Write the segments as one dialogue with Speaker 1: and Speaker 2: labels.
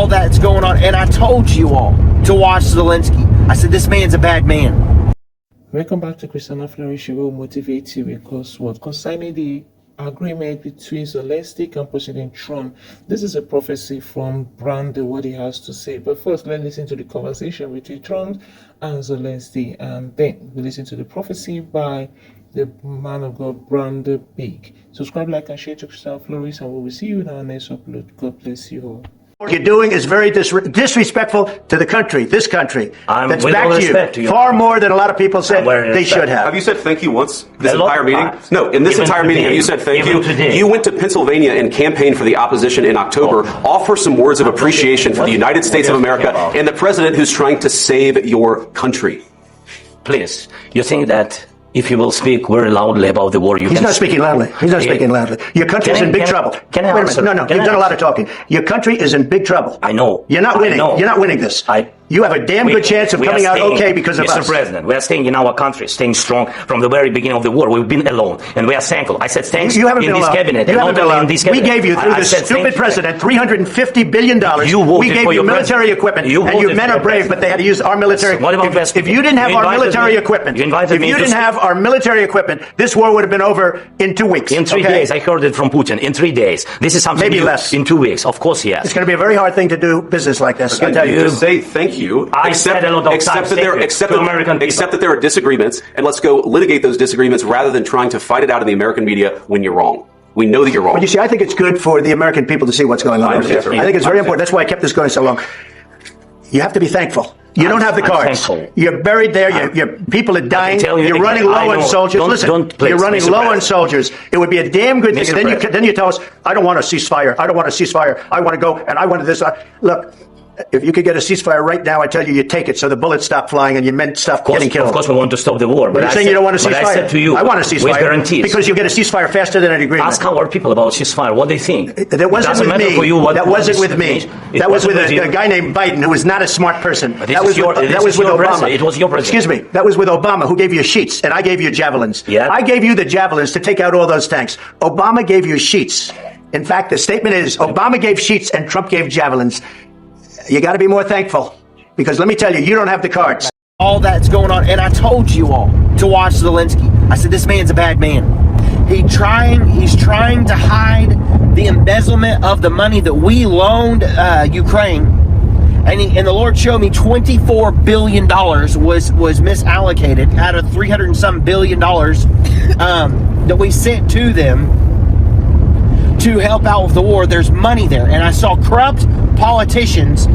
Speaker 1: all that's going on. And I told you all to watch Zelensky. I said, this man's a bad man.
Speaker 2: Welcome back to CHRISTIANA Flourishing. Will motivate you because what concerning the agreement between Zelensky and President Trump. This is a prophecy from Brandon, what he has to say. But first, let's listen to the conversation between Trump and Zelensky, and then we listen to the prophecy by the man of God, Brandon Big. Subscribe, like, and share to CHRISTIANA Flourishing, and we will see you in our next upload. God bless you all.
Speaker 3: What you're doing is very disrespectful to the country, this country, that's backed you far more than a lot of people said they should have.
Speaker 4: Have you said thank you once this entire meeting? No, in this entire meeting, have you said thank you? You went to Pennsylvania and campaigned for the opposition in October. Offer some words of appreciation for the United States of America and the president who's trying to save your country.
Speaker 5: Please, you think that if you will speak very loudly about the war,
Speaker 3: He's not speaking loudly. He's not speaking loudly. Your country is in big trouble.
Speaker 5: Can I
Speaker 3: Wait a minute. No, you've done a lot of talking. Your country is in big trouble.
Speaker 5: I know.
Speaker 3: You're not winning. You're not winning this. You have a damn good chance of coming out okay because of us.
Speaker 5: Mr. President, we are staying in our country, staying strong from the very beginning of the war. We've been alone, and we are thankful. I said thanks
Speaker 3: you haven't
Speaker 5: in
Speaker 3: been
Speaker 5: this
Speaker 3: alone.
Speaker 5: cabinet.
Speaker 3: You haven't been alone. We gave you, through
Speaker 5: the
Speaker 3: stupid president, $350 billion. We gave you military equipment, and your men are brave, but they had to use our military. If you didn't have our military equipment, this war would have been over in 2 weeks.
Speaker 5: In 3 days, I heard it from Putin. In 3 days. This is something
Speaker 3: maybe less.
Speaker 5: In 2 weeks, of course, yes.
Speaker 3: It's going to be a very hard thing to do business like this. I tell you.
Speaker 4: Just say thank you.
Speaker 5: Except
Speaker 4: that there are disagreements, and let's go litigate those disagreements rather than trying to fight it out in the American media when you're wrong. We know that you're wrong.
Speaker 3: But you see, I think it's good for the American people to see what's going on. I think it's very important. That's why I kept this going so long. You have to be thankful. You don't have the cards. You're buried there. Your people are dying. You're running low on soldiers. Listen, you're running low on soldiers. It would be a damn good thing. And then you tell us, I don't want a ceasefire. I don't want a ceasefire. I want to go, and I wanted this. Look, if you could get a ceasefire right now, I tell you, you take it so the bullets stop flying and your men stop getting killed.
Speaker 5: Of course, we want to stop the war.
Speaker 3: But you're saying you don't want a ceasefire.
Speaker 5: I said to you,
Speaker 3: I want a ceasefire.
Speaker 5: With guarantees.
Speaker 3: Because you'll get a ceasefire faster than an agreement.
Speaker 5: Ask our people about ceasefire, what they think.
Speaker 3: That wasn't with me. That wasn't with me. That was with a guy named Biden, who was not a smart person. That was with Obama.
Speaker 5: It was your president.
Speaker 3: Excuse me. That was with Obama, who gave you sheets, and I gave you javelins.
Speaker 5: Yeah.
Speaker 3: I gave you the javelins to take out all those tanks. Obama gave you sheets. In fact, the statement is, Obama gave sheets and Trump gave javelins. You got to be more thankful, because let me tell you, you don't have the cards.
Speaker 1: All that's going on. And I told you all to watch Zelensky. I said, this man's a bad man. He's trying to hide the embezzlement of the money that we loaned Ukraine. And the Lord showed me $24 billion was misallocated out of $300 and some billion that we sent to them to help out with the war. There's money there. And I saw corrupt politicians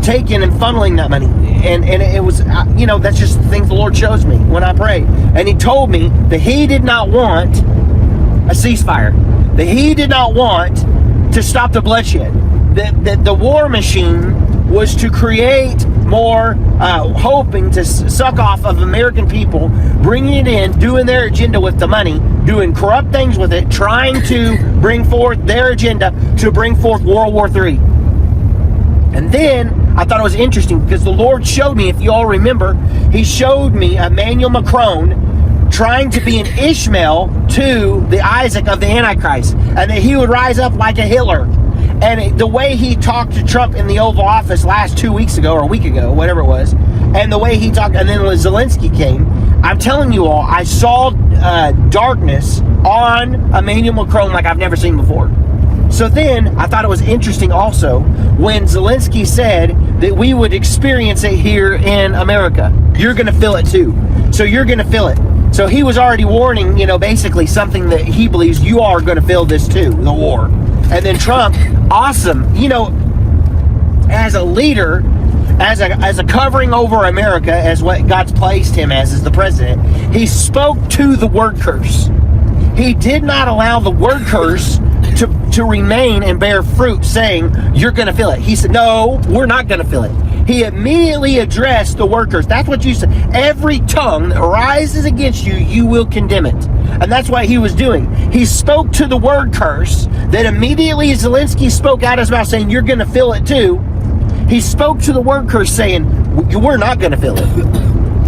Speaker 1: taking and funneling that money. And it was, that's just the things the Lord shows me when I pray. And he told me that he did not want a ceasefire. That he did not want to stop the bloodshed. That the war machine was to create more, hoping to suck off of American people, bringing it in, doing their agenda with the money, doing corrupt things with it, trying to bring forth their agenda to bring forth World War III. And then I thought it was interesting because the Lord showed me, if you all remember, he showed me Emmanuel Macron trying to be an Ishmael to the Isaac of the Antichrist, and that he would rise up like a Hitler. And the way he talked to Trump in the Oval Office last 2 weeks ago, or a week ago, whatever it was, and the way he talked, and then when Zelensky came, I'm telling you all, I saw darkness on Emmanuel Macron like I've never seen before. So then, I thought it was interesting also, when Zelensky said that we would experience it here in America. You're going to feel it too. So you're going to feel it. So he was already warning, basically something that he believes you are going to feel this too, the war. And then Trump, awesome, as a leader, as a covering over America, as what God's placed him as the president, he spoke to the word curse. He did not allow the word curse to remain and bear fruit, saying, you're going to feel it. He said, no, we're not going to feel it. He immediately addressed the word curse. That's what you said. Every tongue that rises against you, you will condemn it. And that's what he was doing. He spoke to the word curse that immediately Zelensky spoke out his mouth saying, you're going to feel it too. He spoke to the word curse saying, we're not going to feel it.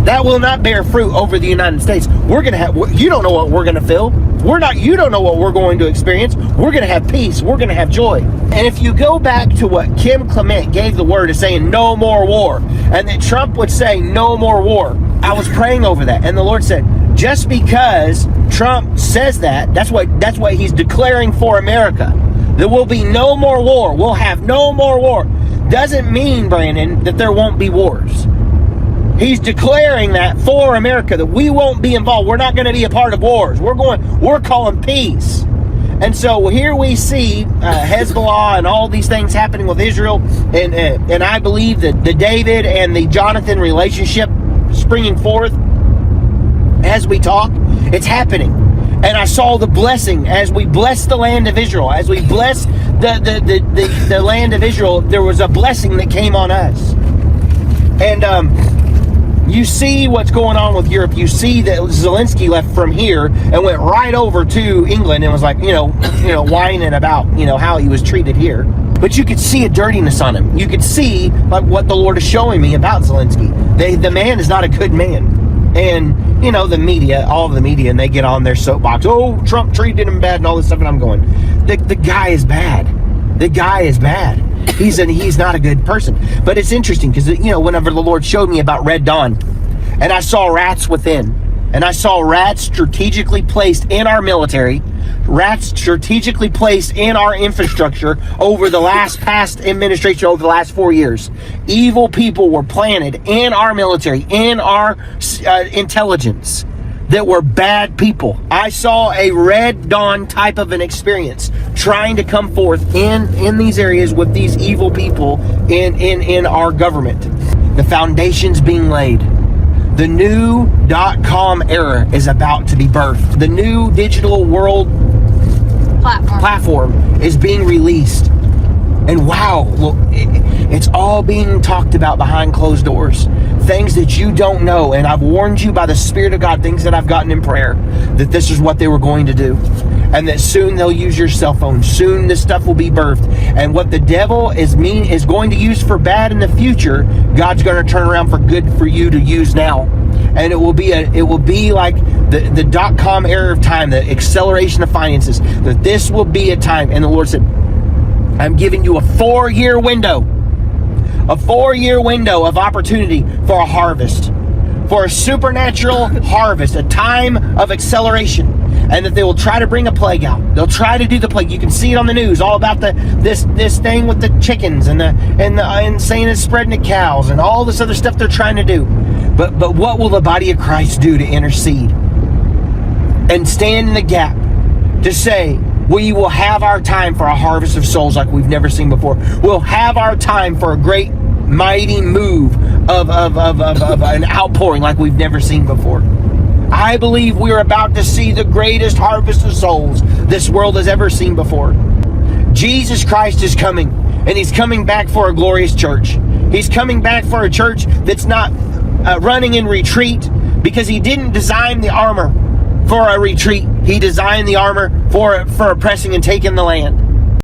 Speaker 1: That will not bear fruit over the United States. We're going to have, you don't know what we're going to feel. You don't know what we're going to experience. We're going to have peace. We're going to have joy. And if you go back to what Kim Clement gave the word of saying no more war, and that Trump would say no more war, I was praying over that. And the Lord said, just because Trump says that, that's what he's declaring for America. There will be no more war. We'll have no more war. Doesn't mean, Brandon, that there won't be wars. He's declaring that for America, that we won't be involved. We're not going to be a part of wars. We're calling peace. And so here we see Hezbollah and all these things happening with Israel. And I believe that the David and the Jonathan relationship springing forth as we talk, it's happening. And I saw the blessing as we bless the land of Israel, as we bless the land of Israel, there was a blessing that came on us. And you see what's going on with Europe. You see that Zelensky left from here and went right over to England and was like, whining about, how he was treated here. But you could see a dirtiness on him. You could see like what the Lord is showing me about Zelensky. The man is not a good man. And, the media, all of the media, and they get on their soapbox. Oh, Trump treated him bad and all this stuff. And I'm going, the guy is bad. The guy is bad. He's not a good person. But it's interesting because, whenever the Lord showed me about Red Dawn, and I saw rats within, and I saw rats strategically placed in our military, rats strategically placed in our infrastructure over the past administration, over the last 4 years. Evil people were planted in our military, in our intelligence, that were bad people. I saw a Red Dawn type of an experience trying to come forth in these areas with these evil people in our government. The foundation's being laid. The new .com era is about to be birthed. The new digital world platform is being released. And wow, look, it's all being talked about behind closed doors. Things that you don't know. And I've warned you by the Spirit of God, things that I've gotten in prayer, that this is what they were going to do. And that soon they'll use your cell phone. Soon this stuff will be birthed. And what the devil is going to use for bad in the future, God's going to turn around for good for you to use now. And it will be like the .com era of time, the acceleration of finances. That this will be a time. And the Lord said, I'm giving you a 4-year window. A 4-year window of opportunity for a harvest. For a supernatural harvest. A time of acceleration. And that they will try to bring a plague out. They'll try to do the plague. You can see it on the news, all about this thing with the chickens and saying it's spreading to cows and all this other stuff they're trying to do. But what will the body of Christ do to intercede and stand in the gap to say, we will have our time for a harvest of souls like we've never seen before. We'll have our time for a great, mighty move of an outpouring like we've never seen before. I believe we're about to see the greatest harvest of souls this world has ever seen before. Jesus Christ is coming, and He's coming back for a glorious church. He's coming back for a church that's not running in retreat, because He didn't design the armor for a retreat. He designed the armor for oppressing and taking the land.